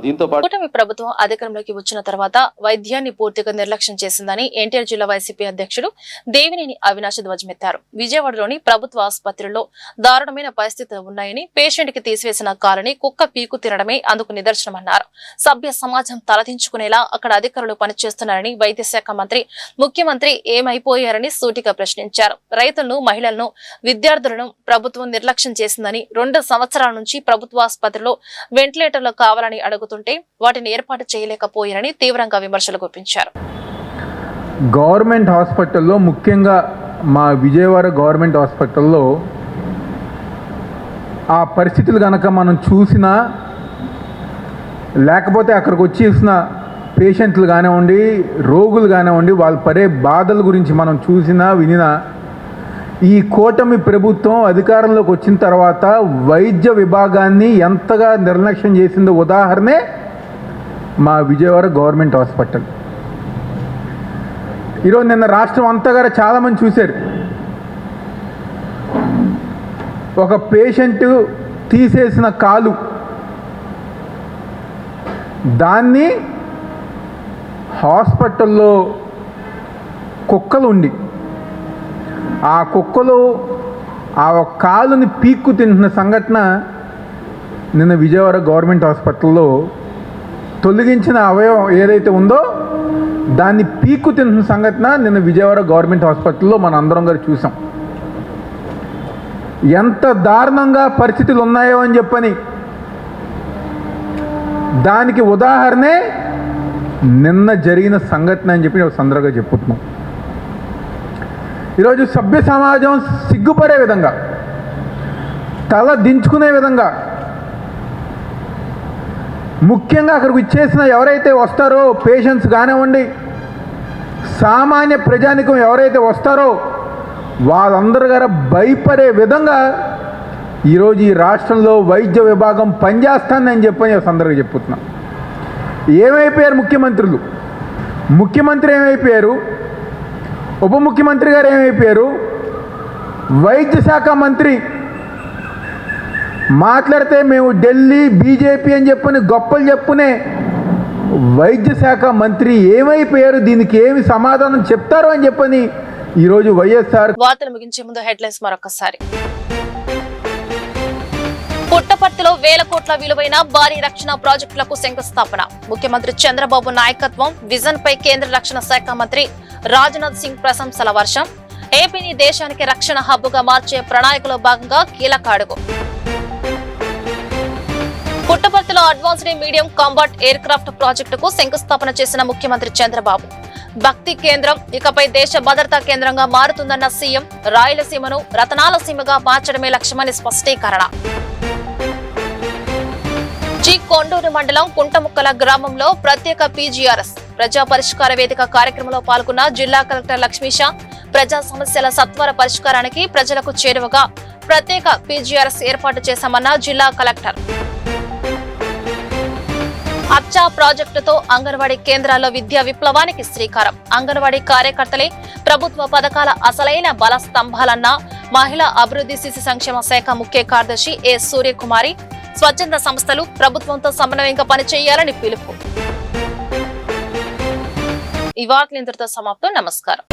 దీంతో పాటు కూటమి ప్రభుత్వం అధికారంలోకి వచ్చిన తర్వాత వైద్యాన్ని పూర్తిగా నిర్లక్ష్యం చేసిందని ఎన్టీఆర్ జిల్లా వైసీపీ అధ్యక్షుడు దేవినేని అవినాష్ ధ్వజమెత్తారు. విజయవాడలోని ప్రభుత్వ ఆసుపత్రిలో దారుణమైన పరిస్థితులు ఉన్నాయని, పేషెంట్ కి తీసివేసిన కాలని కుక్క పీకు తినడమే అందుకు నిదర్శనమన్నారు. సభ్య సమాజం తలదించుకునేలా అక్కడ అధికారులు పనిచేస్తున్నారని వైద్య శాఖ మంత్రి ముఖ్యమంత్రి ఏమైపోయారని సూటిగా ప్రశ్నించారు. రైతులను, మహిళలను, విద్యార్థులను ప్రభుత్వం నిర్లక్ష్యం చేసిందని, 2 సంవత్సరాల నుంచి ప్రభుత్వ ఆసుపత్రిలో వెంటిలేటర్లు కావాలని అడుగుతుంటే వాటిని ఏర్పాటు చేయలేకపోయారని తీవ్రంగా విమర్శలు గుప్పించారు. గవర్నమెంట్ హాస్పిటల్లో, ముఖ్యంగా మా విజయవాడ గవర్నమెంట్ హాస్పిటల్లో ఆ పరిస్థితులు కనుక మనం చూసినా, లేకపోతే అక్కడికి వచ్చేసిన పేషెంట్లు కానివ్వండి, రోగులు కానివ్వండి, వాళ్ళు పడే బాధల గురించి మనం చూసినా వినినా ఈ కూటమి ప్రభుత్వం అధికారంలోకి వచ్చిన తర్వాత వైద్య విభాగాన్ని ఎంతగా నిర్లక్ష్యం చేసిందో ఉదాహరణే మా విజయవాడ గవర్నమెంట్ హాస్పిటల్. ఈరోజు నిన్న రాష్ట్రం అంతగా చాలామంది చూశారు. ఒక పేషెంట్ తీసేసిన కాలు, దాన్ని హాస్పిటల్లో కుక్కలు ఉండి ఆ కుక్కలు ఆ కాలుని పీక్కు తింటున్న సంఘటన నిన్న విజయవాడ గవర్నమెంట్ హాస్పిటల్లో తొలగించిన అవయవం ఏదైతే ఉందో దాన్ని పీక్కు తింటున్న సంఘటన నిన్న విజయవాడ గవర్నమెంట్ హాస్పిటల్లో మన అందరం గారు చూసాం. ఎంత దారుణంగా పరిస్థితులు ఉన్నాయో అని చెప్పని దానికి ఉదాహరణే నిన్న జరిగిన సంఘటన అని చెప్పి ఒక సందర్భంగా చెప్పుతున్నాం. ఈరోజు సభ్య సమాజం సిగ్గుపడే విధంగా, తల దించుకునే విధంగా, ముఖ్యంగా అక్కడికి ఇచ్చేసిన ఎవరైతే వస్తారో పేషెంట్స్ కానివ్వండి, సామాన్య ప్రజానికం ఎవరైతే వస్తారో వాళ్ళందరూ గారు భయపడే విధంగా ఈరోజు ఈ రాష్ట్రంలో వైద్య విభాగం పనిచేస్తుందని చెప్పని సందర్భంగా చెప్పుతున్నాం. ఏమైపోయారు ముఖ్యమంత్రులు? ముఖ్యమంత్రి ఏమైపోయారు? ఉప ముఖ్యమంత్రి గారు ఏమైపోయారు? వైద్య శాఖ మంత్రి మాట్లాడితే మేము ఢిల్లీ బీజేపీ అని చెప్పని గొప్పలు చెప్పుకునే వైద్య శాఖ మంత్రి ఏమైపోయారు? దీనికి ఏమి సమాధానం చెప్తారు అని చెప్పని ఈరోజు వైఎస్ఆర్. వార్తలు ముగించే ముందు హెడ్లైన్స్ మరొకసారి. పుట్టపర్తిలో వేల కోట్ల విలువైన భారీ రక్షణ ప్రాజెక్టులకు శంకుస్థాపన. ముఖ్యమంత్రి చంద్రబాబు నాయకత్వం, విజన్ పై కేంద్ర రక్షణ శాఖ మంత్రి రాజ్నాథ్ సింగ్ ప్రశంసల వర్షం. ఏపీని దేశానికి రక్షణ హబ్బుగా మార్చే ప్రణాళికలో భాగంగా కీలక అడుగు. పుట్టపర్తిలో advanced medium combat aircraft ప్రాజెక్టుకు శంకుస్థాపన చేసిన ముఖ్యమంత్రి చంద్రబాబు. భక్తి కేంద్రం ఇకపై దేశ భద్రతా కేంద్రంగా మారుతుందన్న సీఎం. రాయలసీమను రతనాల సీమగా మార్చడమే లక్ష్యమని స్పష్టీకరణ. కొండూరు మండలం కుంటముక్కల గ్రామంలో ప్రత్యేక పీజీఆర్ఎస్ ప్రజా పరిష్కార వేదిక కార్యక్రమంలో పాల్గొన్న జిల్లా కలెక్టర్ లక్ష్మీషా. ప్రజా సమస్యల సత్వర పరిష్కారానికి ప్రజలకు చేరువగా ప్రత్యేక పీజీఆర్ఎస్ ఏర్పాటు చేశామన్న జిల్లా కలెక్టర్. అచ్చా ప్రాజెక్టుతో అంగన్వాడీ కేంద్రాల్లో విద్యా విప్లవానికి శ్రీకారం. అంగన్వాడీ కార్యకర్తలే ప్రభుత్వ పథకాల అసలైన బల స్తంభాలన్న మహిళా అభివృద్ధి శిశు సంక్షేమ శాఖ ముఖ్య కార్యదర్శి ఏ సూర్యకుమారి. స్వచ్ఛంద సంస్థలు ప్రభుత్వంతో సమన్వయంగా పనిచేయాలని పిలుపు. ఈ వార్తలు ఇంతటితో సమాప్తం. నమస్కారం.